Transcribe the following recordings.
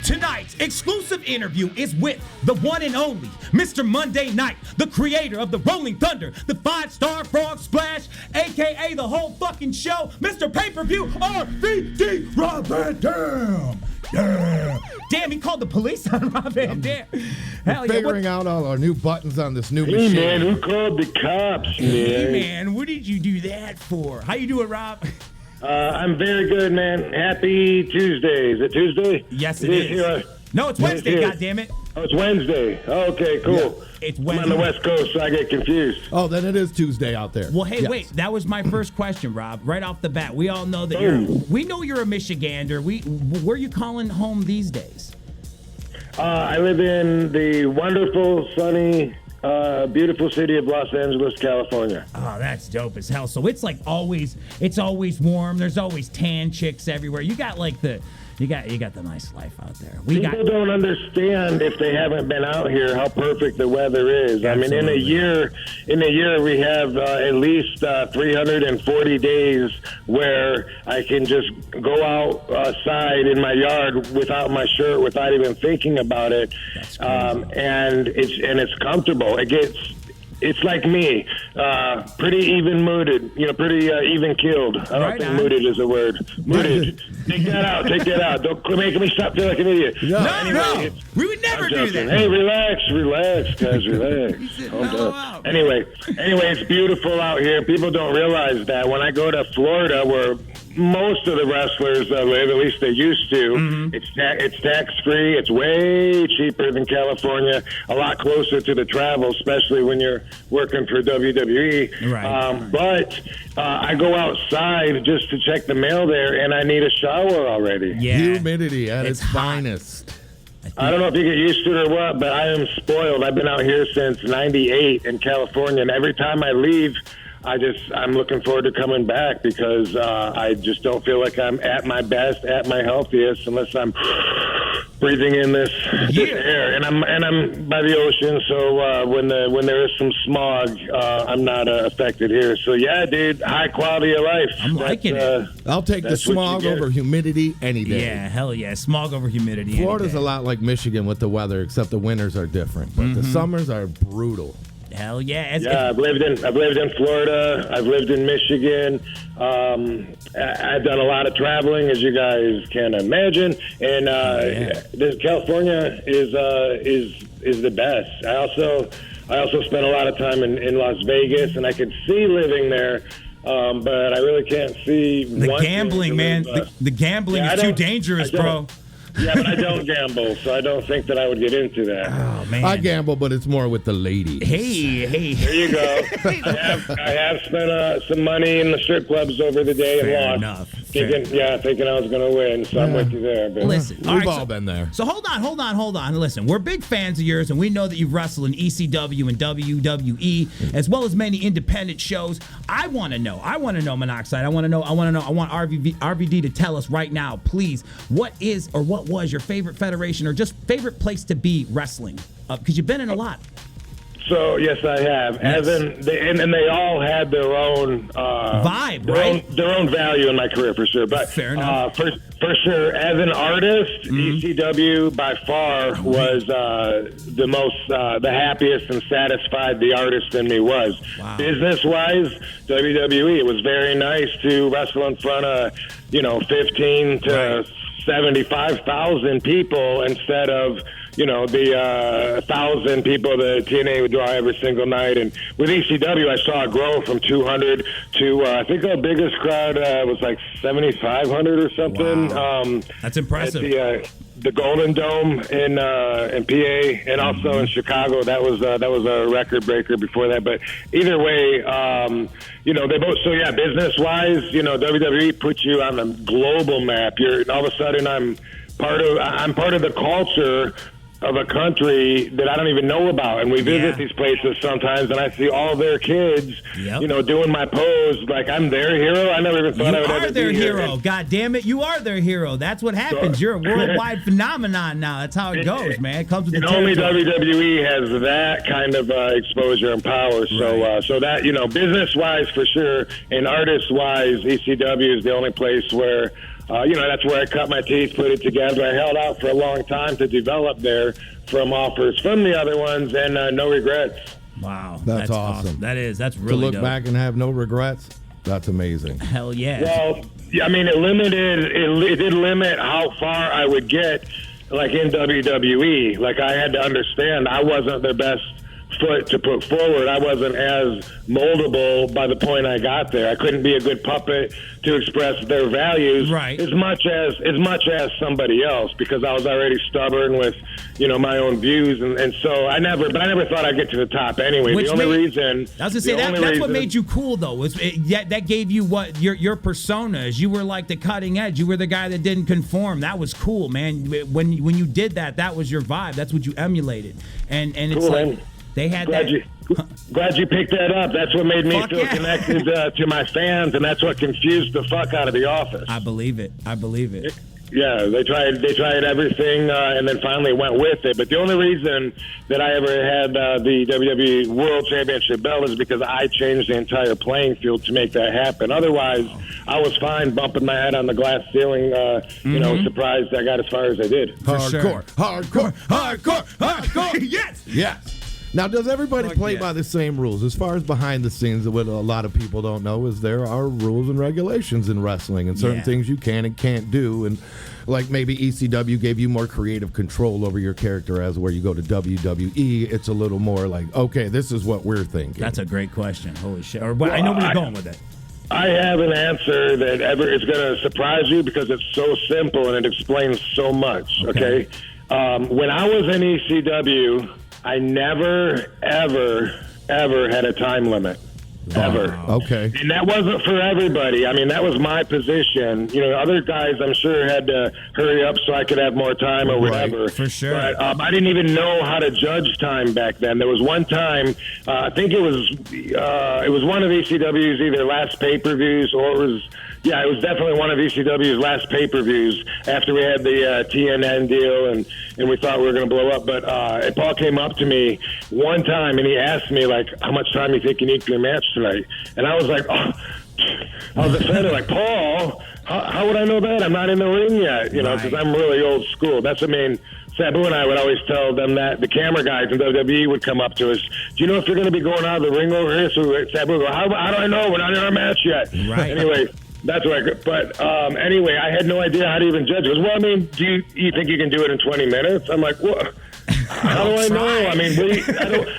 Tonight's exclusive interview is with the one and only Mr. Monday Night, the creator of the Rolling Thunder, the 5-star Frog Splash, a.k.a. the whole fucking show, Mr. Pay-Per-View, RVD, Rob Van Dam. Yeah. Damn, he called the police on Rob Van Dam. Hell yeah. Figuring out all our new buttons on this new machine. Hey, man, who called the cops, man? Hey, man, what did you do that for? How you doing, Rob? I'm very good, man. Happy Tuesday. Is it Tuesday? Yes, it is. No, it's Wednesday, goddammit. Oh, it's Wednesday. Okay, cool. Yeah, it's Wednesday. I'm on the West Coast, so I get confused. Oh, then it is Tuesday out there. Well, hey, wait. That was my first question, Rob. Right off the bat, we all know that you're a Michigander. Where are you calling home these days? I live in the wonderful, sunny, beautiful city of Los Angeles, California. Oh, that's dope as hell. So it's like it's always warm. There's always tan chicks everywhere. You got like you got the nice life out there. People don't understand if they haven't been out here how perfect the weather is. Absolutely. I mean, in a year we have at least 340 days where I can just go outside in my yard without my shirt, without even thinking about it. That's crazy. And it's comfortable. It's like me, pretty even mooded, pretty even killed. I don't think mooded is a word. Mooded. Take that out. Don't make me stop feeling like an idiot. No. We would never do that. Hey, relax, guys, relax. Calm down. Anyway, it's beautiful out here. People don't realize that when I go to Florida, where most of the wrestlers live, at least they used to, it's tax-free. It's way cheaper than California, a lot closer to the travel, especially when you're working for WWE. Right. But I go outside just to check the mail there, and I need a shower already. Yeah. Humidity at its finest. I don't know if you get used to it or what, but I am spoiled. I've been out here since '98 in California, and every time I leave, I'm looking forward to coming back because I just don't feel like I'm at my best, at my healthiest, unless I'm breathing in this air. And I'm by the ocean, so when there is some smog, I'm not affected here. So yeah, dude, high quality of life. I'm liking it. I'll take the smog over humidity any day. Yeah, hell yeah, smog over humidity. Florida's a lot like Michigan with the weather, except the winters are different, but the summers are brutal. Hell yeah! I've lived in Florida. I've lived in Michigan. I've done a lot of traveling, as you guys can imagine. And California is the best. I also spent a lot of time in Las Vegas, and I could see living there. But I really can't see the gambling, man. The gambling is too dangerous, bro. Yeah, but I don't gamble, so I don't think that I would get into that. Oh, man. I gamble, but it's more with the ladies. Hey. There you go. I have spent some money in the strip clubs over the day and lost. Thinking I was going to win, so I'm with you there. But. Listen, we've all been there. So hold on. Listen, we're big fans of yours, and we know that you've wrestled in ECW and WWE, as well as many independent shows. I want to know, Monoxide. I want RVD to tell us right now, please, what was your favorite federation or just favorite place to be wrestling? Because you've been in a lot. So yes, I have. Yes. And they all had their own vibe, right? Their own value in my career for sure. But fair enough. For sure, as an artist, ECW by far was the most, the happiest and satisfied the artist in me was. Wow. Business-wise, WWE. It was very nice to wrestle in front of 15 to 75,000 people instead of the 1,000 people that TNA would draw every single night. And with ECW, I saw it grow from 200 to I think our biggest crowd was like 7,500 or something. Wow. That's impressive. At the Golden Dome in PA, and also in Chicago. That was a record breaker before that. But either way, they both. So yeah, business wise, WWE puts you on the global map. All of a sudden I'm part of the culture of a country that I don't even know about. And we visit these places sometimes, and I see all their kids, doing my pose like I'm their hero. I never even thought I would ever be their hero. God damn it, you are their hero. That's what happens. You're a worldwide phenomenon now. That's how it goes, man. It comes with the only territory. WWE has that kind of exposure and power. Right. So that, business-wise for sure, and artist-wise, ECW is the only place where that's where I cut my teeth, put it together. I held out for a long time to develop there from offers from the other ones, and no regrets. Wow. That's awesome. That's really to look dope. back and have no regrets, that's amazing. Hell yeah. Well, I mean, it did limit how far I would get, like in WWE. Like, I had to understand I wasn't their best foot to put forward. I wasn't as moldable by the point I got there. I couldn't be a good puppet to express their values as much as somebody else, because I was already stubborn with, my own views, and so I never thought I'd get to the top anyway. That's That's what made you cool, though. That gave you what your persona is. You were like the cutting edge. You were the guy that didn't conform. That was cool, man. When you did that was your vibe. That's what you emulated, and it's cool, like. Man. They had Glad you picked that up. That's what made me feel connected to my fans, and that's what confused the fuck out of the office. I believe it. Yeah, they tried everything, and then finally went with it. But the only reason that I ever had the WWE World Championship belt is because I changed the entire playing field to make that happen. Otherwise, I was fine bumping my head on the glass ceiling, surprised I got as far as I did. Hardcore. Yes. Now, does everybody play by the same rules? As far as behind the scenes, what a lot of people don't know is there are rules and regulations in wrestling, and certain things you can and can't do. And like maybe ECW gave you more creative control over your character, as where you go to WWE, it's a little more like, okay, this is what we're thinking. That's a great question. Holy shit. I know where you're going with it. I have an answer that is going to surprise you because it's so simple and it explains so much, okay? When I was in ECW, I never, ever had a time limit. Ever. Okay. And that wasn't for everybody. I mean, that was my position. Other guys, I'm sure, had to hurry up so I could have more time or whatever. Right, for sure. But I didn't even know how to judge time back then. There was one time, I think it was one of ECW's either last pay-per-views or it was definitely one of ECW's last pay-per-views after we had the TNN deal and we thought we were going to blow up. But Paul came up to me one time and he asked me, like, how much time you think you need for your match tonight? And I was like, I was offended, like, Paul, how would I know that? I'm not in the ring yet, because I'm really old school. That's what I mean. Sabu and I would always tell them that. The camera guys in WWE would come up to us. Do you know if you're going to be going out of the ring over here? So Sabu would go, how do I know? We're not in our match yet. Right. Anyway. That's right. But anyway, I had no idea how to even judge. He goes, well, I mean, do you think you can do it in 20 minutes? I'm like, what? How do I know? I mean,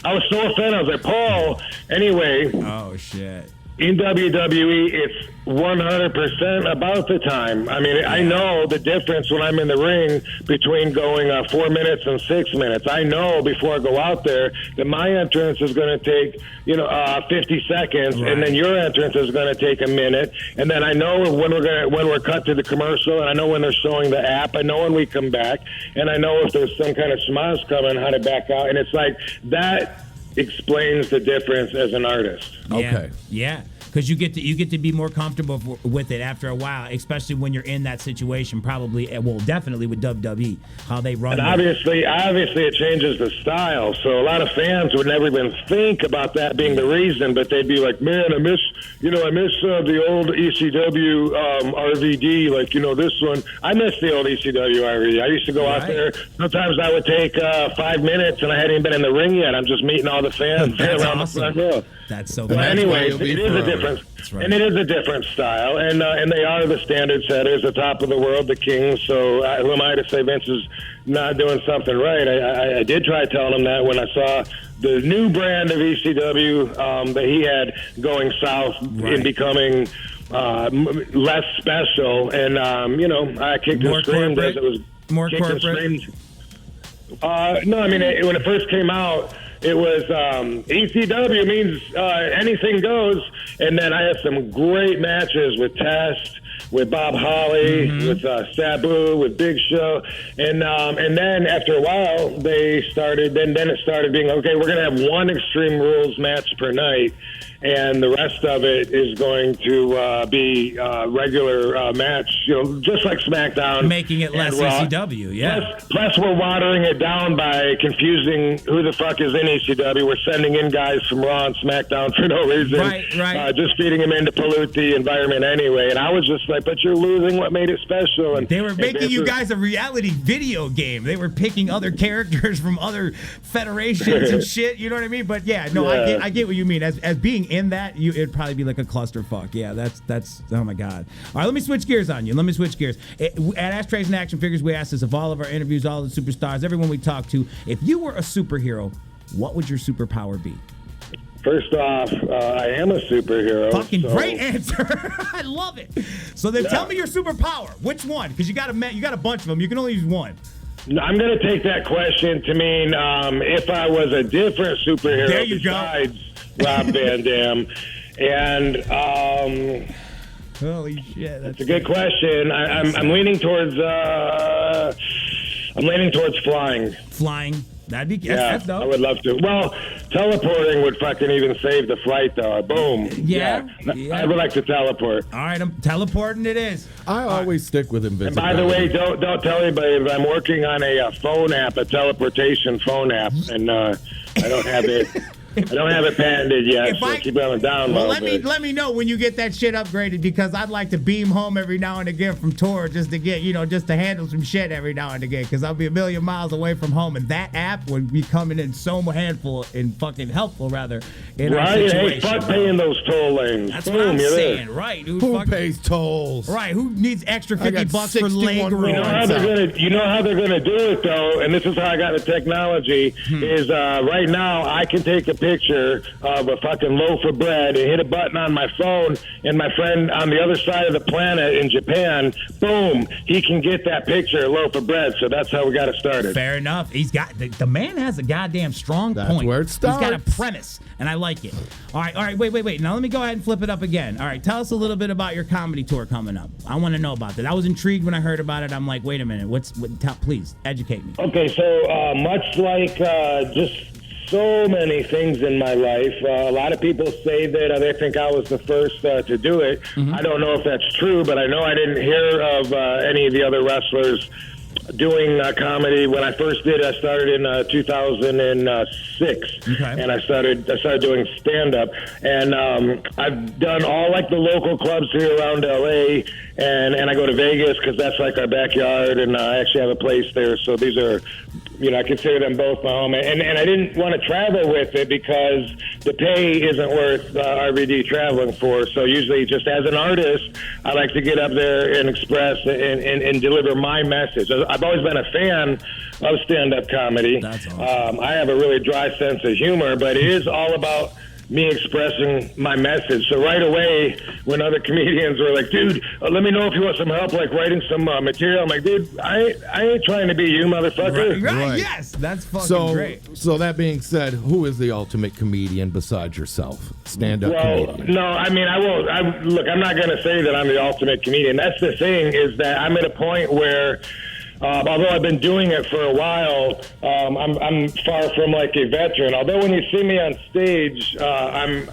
I was so offended. I was like, Paul. Anyway. Oh, shit. In WWE, it's 100% about the time. I mean, I know the difference when I'm in the ring between going 4 minutes and 6 minutes. I know before I go out there that my entrance is going to take, 50 seconds, and then your entrance is going to take a minute. And then I know when we're cut to the commercial, and I know when they're showing the app. I know when we come back, and I know if there's some kind of schmoz coming, how to back out. And it's like that explains the difference as an artist. Okay. Yeah. Because you get to be more comfortable with it after a while, especially when you're in that situation. Definitely with WWE, how they run. And obviously, it changes the style. So a lot of fans would never even think about that being the reason, but they'd be like, "Man, I miss the old ECW RVD. Like, this one. I miss the old ECW RVD. I used to go out there. Sometimes I would take 5 minutes, and I hadn't even been in the ring yet. I'm just meeting all the fans around the front row. That's so. But anyway, it is a different, and it is a different style, and they are the standard setters, the top of the world, the kings. So who am I to say Vince is not doing something right? I did try telling him that when I saw the new brand of ECW that he had going south and becoming less special, and I kicked and screamed as it was more corporate. No, I mean when it first came out. It was ECW means anything goes, and then I had some great matches with Test, with Bob Holly, with Sabu, with Big Show, and then after a while they started. Then it started being okay. We're gonna have one Extreme Rules match per night, and the rest of it is going to be regular match, just like Smackdown. Making it less ECW, yeah. Plus, we're watering it down by confusing who the fuck is in ECW. We're sending in guys from Raw and Smackdown for no reason. Right. Just feeding them in to pollute the environment anyway. And I was just like, like, but you're losing what made it special. And they were making you guys a reality video game. They were picking other characters from other federations and shit. You know what I mean? But yeah, no, yeah. I get what you mean. As being in that, it'd probably be like a clusterfuck. Yeah, that's oh my god. All right, let me switch gears on you. At Ashtrays and Action Figures, we asked this of all of our interviews, all the superstars, everyone we talked to. If you were a superhero, what would your superpower be? First off, I am a superhero. Fucking great answer. I love it. So then tell me your superpower. Which one? Because you got a bunch of them. You can only use one. I'm going to take that question to mean if I was a different superhero besides Rob Van Dam. And holy shit, that's a good question. I'm leaning towards flying. Flying. That'd be that's dope. I would love to. Well, teleporting would fucking even save the flight, though. Boom. Yeah. I would like to teleport. All right, I'm teleporting. It is. I always stick with invisibility. And by the way, don't tell anybody, but I'm working on a phone app, a teleportation phone app, and I don't have it. I don't have it patented yet, so keep it on the download. Well, let me know when you get that shit upgraded, because I'd like to beam home every now and again from tour just to get, just to handle some shit every now and again, because I'll be a million miles away from home, and that app would be coming in so fucking helpful, rather, in our situation. Hey, fuck paying those toll lanes. That's what I'm saying, right, dude. Who pays tolls? Right, who needs extra $50 for leg room? You know how they're gonna do it, though, and this is how I got the technology, is right now I can take a picture of a fucking loaf of bread and hit a button on my phone, and my friend on the other side of the planet in Japan, boom, he can get that picture, a loaf of bread. So that's how we got it started. Fair enough. He's got the man has a goddamn strong point. That's where it starts. He's got a premise, and I like it. All right. Wait. Now let me go ahead and flip it up again. All right, tell us a little bit about your comedy tour coming up. I want to know about that. I was intrigued when I heard about it. I'm like, wait a minute. Please educate me. Okay, so much like just so many things in my life. A lot of people say that they think I was the first to do it. Mm-hmm. I don't know if that's true, but I know I didn't hear of any of the other wrestlers doing comedy. When I first did, I started in 2006, and I started doing stand-up. And I've done all like the local clubs here around LA, and I go to Vegas because that's like our backyard, and I actually have a place there. So these are, I consider them both my home. And I didn't want to travel with it because the pay isn't worth RVD traveling for. So usually just as an artist, I like to get up there and express and deliver my message. I've always been a fan of stand-up comedy. That's awesome. I have a really dry sense of humor, but it is all about me expressing my message. So right away, when other comedians were like, dude, let me know if you want some help, like writing some material. I'm like, dude, I ain't trying to be you, motherfucker. Right. Yes, that's fucking great. So that being said, who is the ultimate comedian besides yourself? Stand-up comedian. No, I mean, I won't. Look, I'm not going to say that I'm the ultimate comedian. That's the thing, is that I'm at a point where although I've been doing it for a while, I'm far from like a veteran. Although when you see me on stage, I'm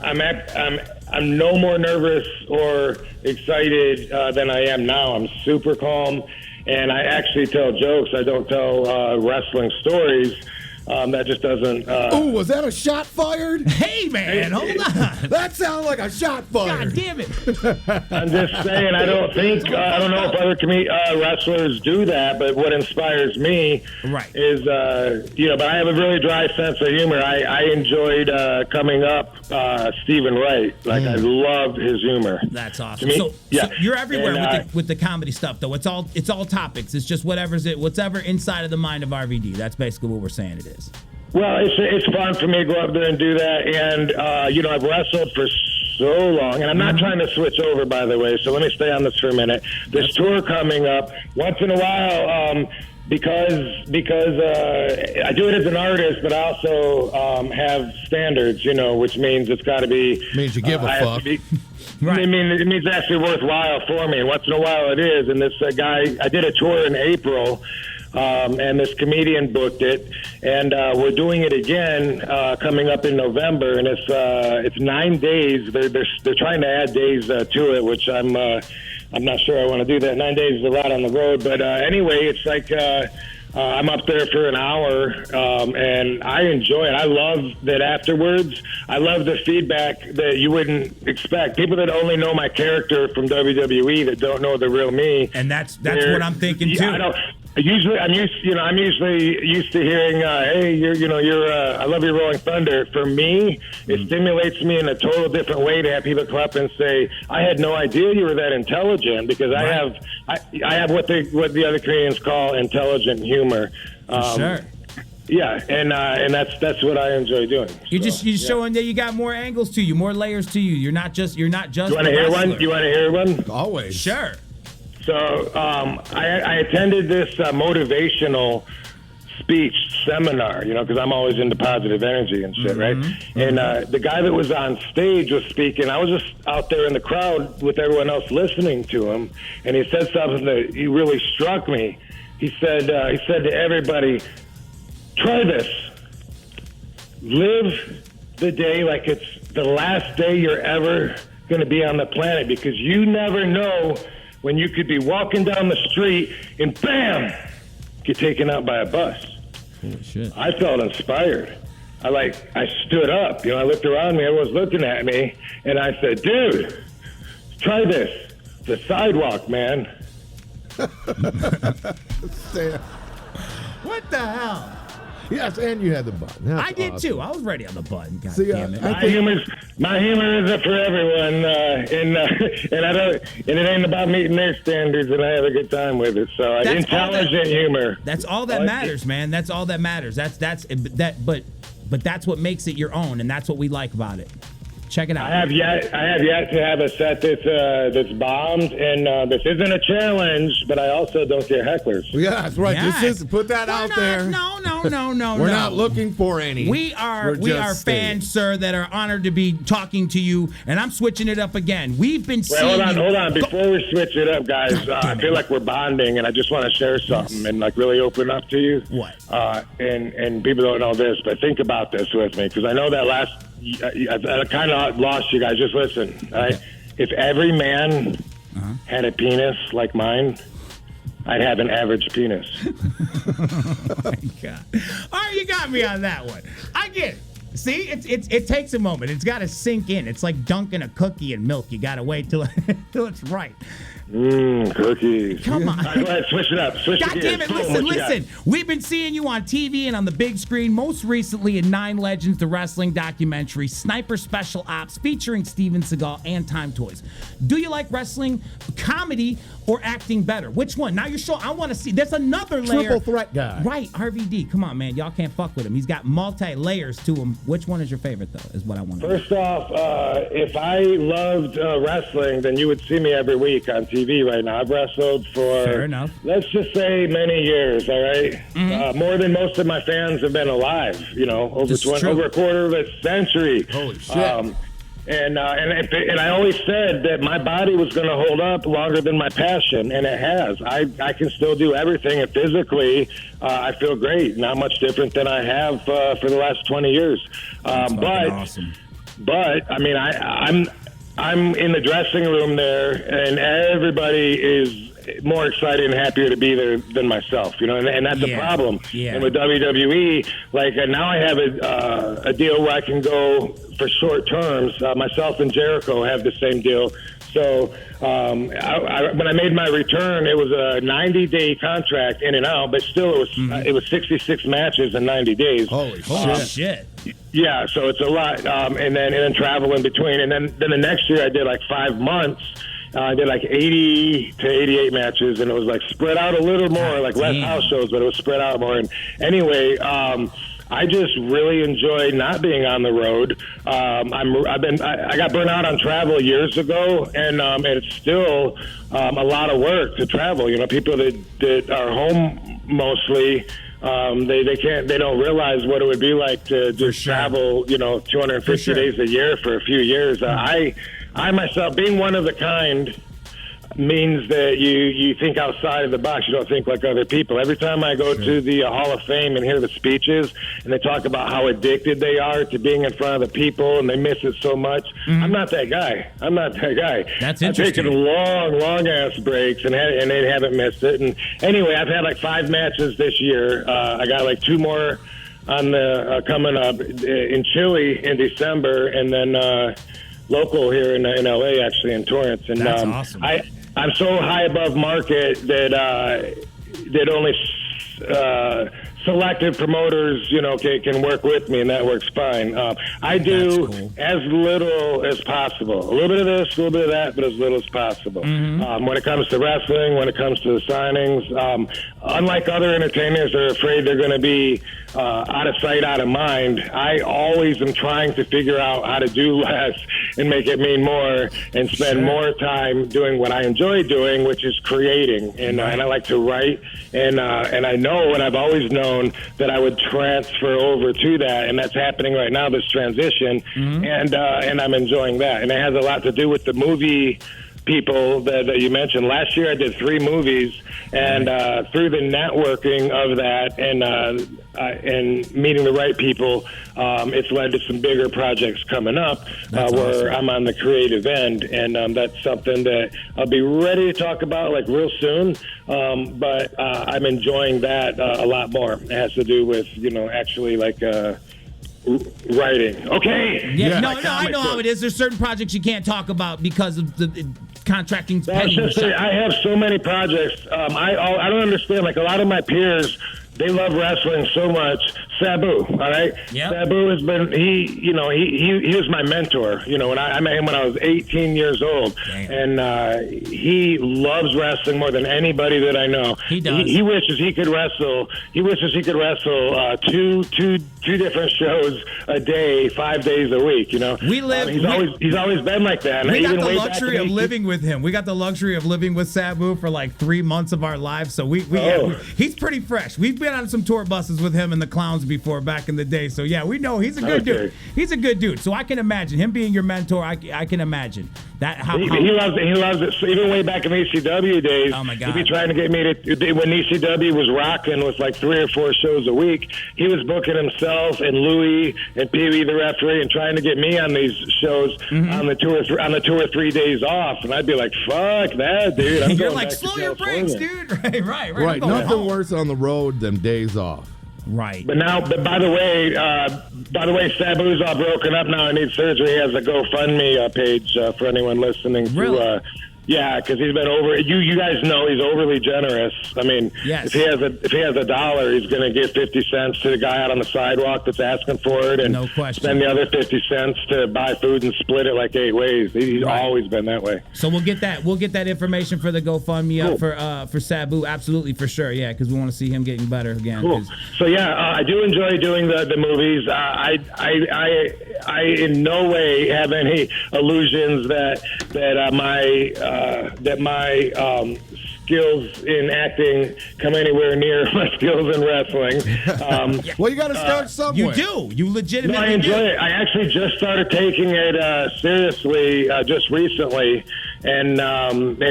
no more nervous or excited than I am now. I'm super calm, and I actually tell jokes. I don't tell wrestling stories. That just doesn't. Was that a shot fired? Hey, man, hold on. That sounded like a shot fired. God damn it. I'm just saying, I don't know if other wrestlers do that, but what inspires me is, but I have a really dry sense of humor. I enjoyed coming up Stephen Wright. Like, I love his humor. That's awesome. So you're everywhere with the comedy stuff, though. It's all topics. It's just whatever inside of the mind of RVD. That's basically what we're saying it is. Well, it's fun for me to go up there and do that, and I've wrestled for so long, and I'm not trying to switch over, by the way, so let me stay on this for a minute. This tour coming up, once in a while, because I do it as an artist, but I also have standards, which means it's got to be... Means you give a fuck. Right. I mean, it means it's actually worthwhile for me, and once in a while it is, and this guy, I did a tour in April, and this comedian booked it, and we're doing it again coming up in November, and it's 9 days. They're trying to add days to it, which I'm not sure I want to do that. 9 days is a lot on the road, but anyway, it's like I'm up there for an hour, and I enjoy it. I love that afterwards. I love the feedback that you wouldn't expect. People that only know my character from WWE that don't know the real me. And that's what I'm thinking too. I'm usually used to hearing, "Hey, I love your Rolling Thunder." For me, it stimulates me in a total different way to have people come up and say, "I had no idea you were that intelligent," because I have what the other Canadians call intelligent humor. Sure. Yeah, and that's what I enjoy doing. You're showing that you got more angles to you, more layers to you. You're not just. You want to hear one? You want to hear one? Always. Sure. So I attended this motivational speech seminar, because I'm always into positive energy and shit, right? And the guy that was on stage was speaking. I was just out there in the crowd with everyone else listening to him, and he said something that he really struck me. He said to everybody, "Try this. Live the day like it's the last day you're ever going to be on the planet, because you never know when you could be walking down the street and bam, get taken out by a bus." Holy shit. I felt inspired. I stood up. I looked around me. Everyone's looking at me, and I said, "Dude, try this. The sidewalk, man." What the hell? Yes, and you had the button. That's I did awesome. too. I was ready on the button. God See, damn it. My humor isn't for everyone, and it ain't about meeting their standards, and I have a good time with it. So intelligent humor. That's all that matters, man. That's all that matters. But that's what makes it your own, and that's what we like about it. Check it out. I have yet to have a set that's bombed, and this isn't a challenge, but I also don't get hecklers. Yeah, that's right. Yes. This is put that out there. No. We're not looking for any. We are fans, sir, that are honored to be talking to you, and I'm switching it up again. We've been seeing hold on. Before we switch it up, guys, I feel like we're bonding, and I just want to share something and really open up to you. What? And people don't know this, but think about this with me, because I know that I kind of lost you guys. Just listen, all right? If every man had a penis like mine, I'd have an average penis. Oh my God. All right, you got me on that one. I get it. See, it takes a moment. It's got to sink in. It's like dunking a cookie in milk. You got to wait till it's right. Cookies. Come on. All right, go ahead, switch it up. God damn it, listen. We've been seeing you on TV and on the big screen, most recently in 9 Legends, the wrestling documentary, Sniper Special Ops, featuring Steven Seagal and Time Toys. Do you like wrestling, comedy, or acting better? Which one? Now you're showing, I want to see, there's another layer. Triple threat guy. Right, RVD. Come on, man. Y'all can't fuck with him. He's got multi-layers to him. Which one is your favorite, though, is what I want to know. First off, if I loved wrestling, then you would see me every week on TV right now. I've wrestled for, fair enough, let's just say many years, all right? More than most of my fans have been alive, over a quarter of a century. Holy shit. And I always said that my body was going to hold up longer than my passion, and it has. I can still do everything, and physically, I feel great. Not much different than I have for the last 20 years. But awesome. But I mean, I'm in the dressing room there, and everybody is more excited and happier to be there than myself, and that's a problem. Yeah. And with WWE, now I have a deal where I can go for short terms. Myself and Jericho have the same deal. So when I made my return, it was a 90-day contract in and out, but still it was 66 matches in 90 days. Holy shit. Yeah, so it's a lot, and then travel in between, and then the next year I did 5 months. I did 80 to 88 matches, and it was spread out a little more, less house shows, but it was spread out more. And anyway, I just really enjoy not being on the road. I got burnt out on travel years ago, and it's still a lot of work to travel. People that are home mostly. They don't realize what it would be like to just travel, 250 days a year for a few years. I myself, being one of the kind, means that you think outside of the box. You don't think like other people. Every time I go to the Hall of Fame and hear the speeches, and they talk about how addicted they are to being in front of the people, and they miss it so much. I'm not that guy. That's I've interesting. taken long ass breaks, and they haven't missed it. And anyway, I've had like 5 matches this year. I got like 2 more on the coming up in Chile in December, and then local here in LA, actually in Torrance. And that's awesome. I'm so high above market that only selected promoters, can work with me, and that works fine. I do as little as possible. A little bit of this, a little bit of that, but as little as possible. When it comes to wrestling, when it comes to the signings, unlike other entertainers that are afraid they're going to be out of sight, out of mind, I always am trying to figure out how to do less and make it mean more and spend more time doing what I enjoy doing, which is creating. And I like to write, and I know, and I've always known that I would transfer over to that, and that's happening right now, this transition, and I'm enjoying that. And it has a lot to do with the movie people that you mentioned. Last year I did 3 movies, and through the networking of that and meeting the right people, it's led to some bigger projects coming up where I'm on the creative end, and that's something that I'll be ready to talk about like real soon, but I'm enjoying that a lot more. It has to do with actually like writing. Okay. Yeah. No, I know how it is. There's certain projects you can't talk about because of the contracting. That's just it. I have so many projects. I don't understand. Like a lot of my peers, they love wrestling so much. Sabu, all right? Yep. Sabu has been, he was my mentor. When I met him when I was 18 years old. Damn. And he loves wrestling more than anybody that I know. He does. He wishes he could wrestle. He wishes he could wrestle two different shows a day, 5 days a week. We live. He's always been like that. And we got the luxury of living with him. We got the luxury of living with Sabu for like 3 months of our lives. So he's pretty fresh. We've been on some tour buses with him and the Clowns before back in the day. So yeah, we know he's a good dude. He's a good dude. So I can imagine him being your mentor. I can imagine that. He loves it. He loves it. So even way back in ECW days, oh my God, he'd be trying to get me to, when ECW was rocking with like 3 or 4 shows a week, he was booking himself and Louie and Pee Wee the referee and trying to get me on these shows on the 2 or 3 days off, and I'd be like, "Fuck that, dude!" I'm You're going like, back slow to your brakes, dude. Right. Nothing worse on the road than days off. Right. But by the way, Sabu's all broken up now. I need surgery. He has a GoFundMe page for anyone listening. Really? Yeah, because he's been over. You guys know he's overly generous. I mean, yes. if he has $1, he's going to give 50 cents to the guy out on the sidewalk that's asking for it, and no question, spend the other 50 cents to buy food and split it like 8 ways. He's always been that way. So we'll get that information for the GoFundMe up for Sabu. Absolutely, for sure. Yeah, because we want to see him getting better again. Cool. So yeah, I do enjoy doing the movies. I in no way have any illusions that my skills in acting come anywhere near my skills in wrestling. Well, you got to start somewhere. You do. You legitimately I enjoy it. I actually just started taking it seriously just recently. And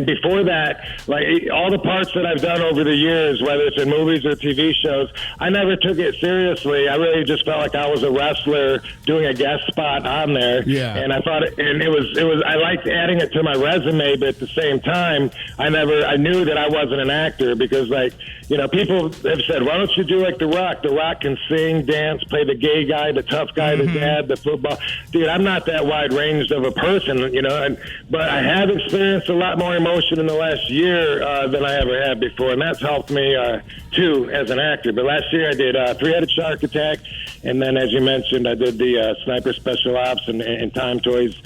before that, like all the parts that I've done over the years, whether it's in movies or TV shows, I never took it seriously. I really just felt like I was a wrestler doing a guest spot on there. Yeah. And I thought, it was. I liked adding it to my resume, but at the same time, I knew that I wasn't an actor because, like, people have said, why don't you do like The Rock? The Rock can sing, dance, play the gay guy, the tough guy, the dad, the football. Dude, I'm not that wide ranged of a person, but I have experienced a lot more emotion in the last year than I ever had before, and that's helped me too as an actor. But last year I did Three-Headed Shark Attack, and then, as you mentioned, I did the Sniper Special Ops and Time Toys.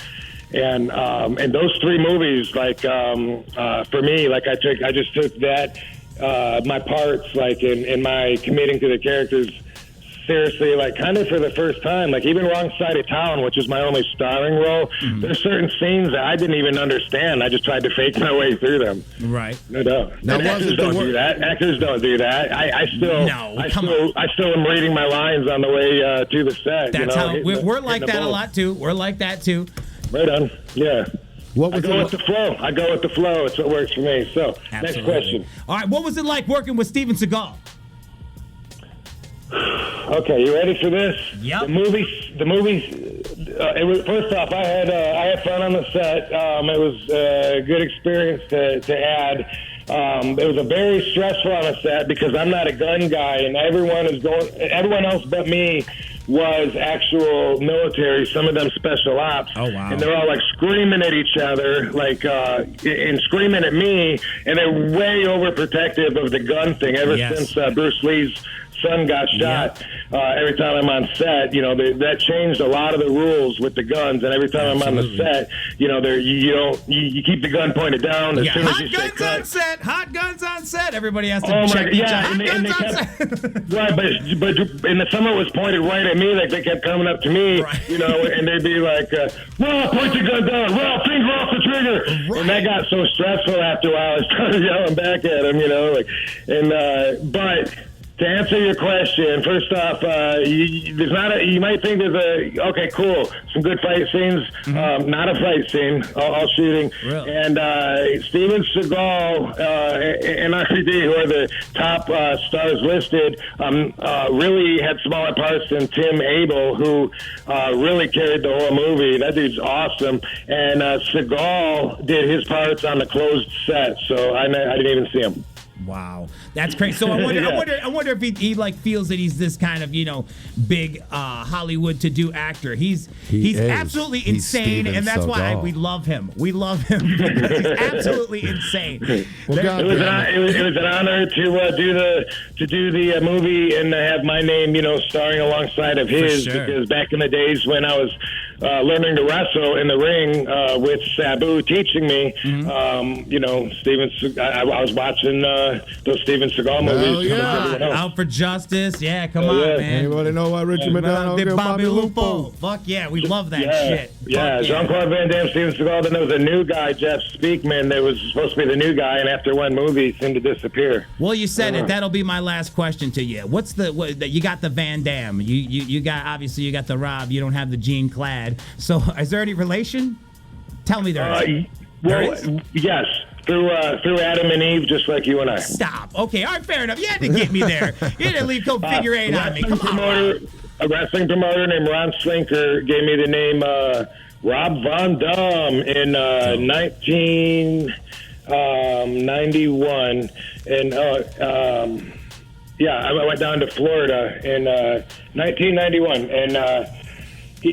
And those 3 movies, like for me, like I just took that my parts, like in my committing to the characters seriously, like kind of for the first time. Like even Wrong Side of Town, which is my only starring role, there's certain scenes that I didn't even understand. I just tried to fake my way through them. Right. No. Now, actors don't do that. Actors don't do that. I still am reading my lines on the way to the set. That's how we're like that a lot too. We're like that too. Right on. Yeah. What was I go with the flow. I go with the flow. It's what works for me. So, Absolutely. Next question. All right, what was it like working with Steven Seagal? Okay, you ready for this? Yep. The movies. It was, first off, I had fun on the set. It was a good experience to add. It was a very stressful on a set because I'm not a gun guy, and everyone else but me was actual military, some of them special ops. Oh, wow. And they're all like screaming at each other, and screaming at me, and they're way overprotective of the gun thing ever since Bruce Lee's son got shot. Every time I'm on set, that changed a lot of the rules with the guns. And every time I'm on the set, you keep the gun pointed down. As soon as you say cut. Hot guns on set. Everybody has to check each other. Right, but in the summer it was pointed right at me. Like they kept coming up to me, and they'd be like, "Well, point the gun down. Well, finger off the trigger." Right. And that got so stressful after a while. I started yelling back at them, but. To answer your question, first off, you might think okay, cool, some good fight scenes. Not a fight scene, all shooting. Really? And Steven Seagal and RVD, who are the top stars listed, really had smaller parts than Tim Abel, who really carried the whole movie. That dude's awesome. And Seagal did his parts on the closed set, so I didn't even see him. Wow, that's crazy. So I wonder if he like feels that he's this kind of big Hollywood to do actor. He's absolutely insane, Steven and that's why Seagal. we love him. We love him because he's absolutely insane. Well, it was an honor to do the movie and to have my name starring alongside of his, because back in the days when I was learning to wrestle in the ring with Sabu teaching me, I was watching those Steven Seagal movies. Out for Justice. Yeah, come on, man. Anybody know why Richard McDonald did Bobby Lupo? Fuck yeah, we love that shit. Yeah, Jean-Claude Van Damme, Steven Seagal. Then there was a new guy, Jeff Speakman, that was supposed to be the new guy, and after one movie, he seemed to disappear. Well, you said it. That'll be my last question to you. You got the Van Damme. You got the Rob. You don't have the Jean Clad. So, is there any relation? Tell me there is. Yes. Through Adam and Eve, just like you and I. Stop. Okay, all right, fair enough. You had to get me there. You didn't leave code figure 8 on me. Come on. A wrestling promoter named Ron Slinker gave me the name Rob Von Dam in 1991. And I went down to Florida in 1991. And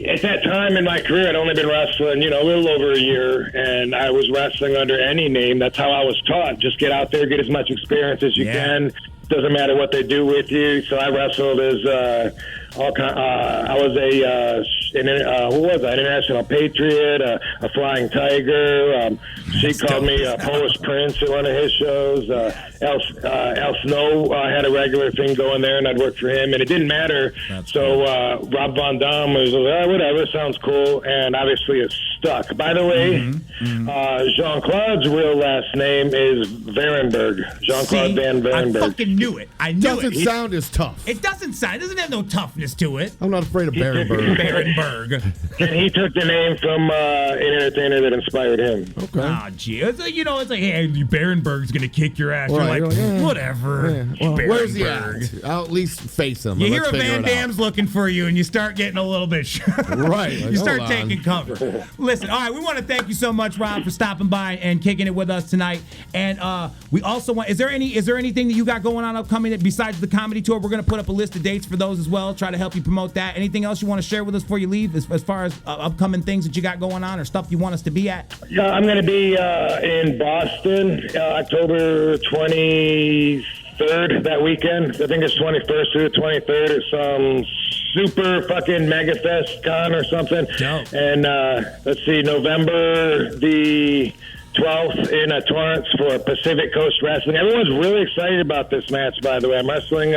at that time in my career, I'd only been wrestling, a little over a year, and I was wrestling under any name. That's how I was taught. Just get out there, get as much experience as you can. Doesn't matter what they do with you. So I wrestled as I was an international patriot, a flying tiger. She called me a Polish Prince at one of his shows. El Snow had a regular thing going there, and I'd work for him, and it didn't matter. Rob Von Dam was whatever, sounds cool, and obviously it stuck. By the way, Jean-Claude's real last name is Varenberg. Jean-Claude Van Varenberg. I fucking knew it. I knew doesn't sound as tough. It doesn't sound. It doesn't have no toughness to it. I'm not afraid of Varenberg. Varenberg. And he took the name from an entertainer that inspired him. Okay. Oh, gee. It's like, hey, Varenberg's going to kick your ass. Right. You're like, whatever. Yeah. Well, where's he at? I'll at least face him. You hear a Van Damme's looking for you, and you start getting a little bit right. You start taking cover. Listen, all right, we want to thank you so much, Rob, for stopping by and kicking it with us tonight. And we also want, is there anything that you got going on upcoming besides the comedy tour? We're going to put up a list of dates for those as well, try to help you promote that. Anything else you want to share with us before you leave as far as upcoming things that you got going on or stuff you want us to be at? Yeah, I'm going to be in Boston October 23rd that weekend. I think it's 21st through the 23rd or some super fucking mega fest con or something. Dope. And let's see, November the 12th in Torrance for Pacific Coast Wrestling. Everyone's really excited about this match, by the way. I'm wrestling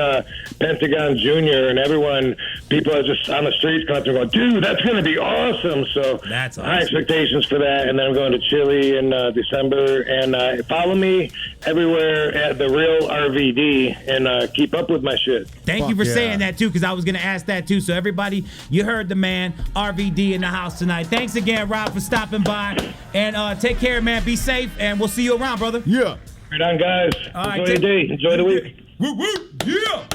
Pentagon Jr., and people are just on the streets going, dude, that's going to be awesome. So that's awesome. High expectations for that. And then I'm going to Chile in December. And follow me everywhere at The Real RVD and keep up with my shit. Thank you for saying that, too, because I was going to ask that, too. So, everybody, you heard the man, RVD, in the house tonight. Thanks again, Rob, for stopping by. And take care, man. Be safe, and we'll see you around, brother. Yeah. Right on, guys. All right, Enjoy your day. Enjoy the week. Woo, woo, yeah.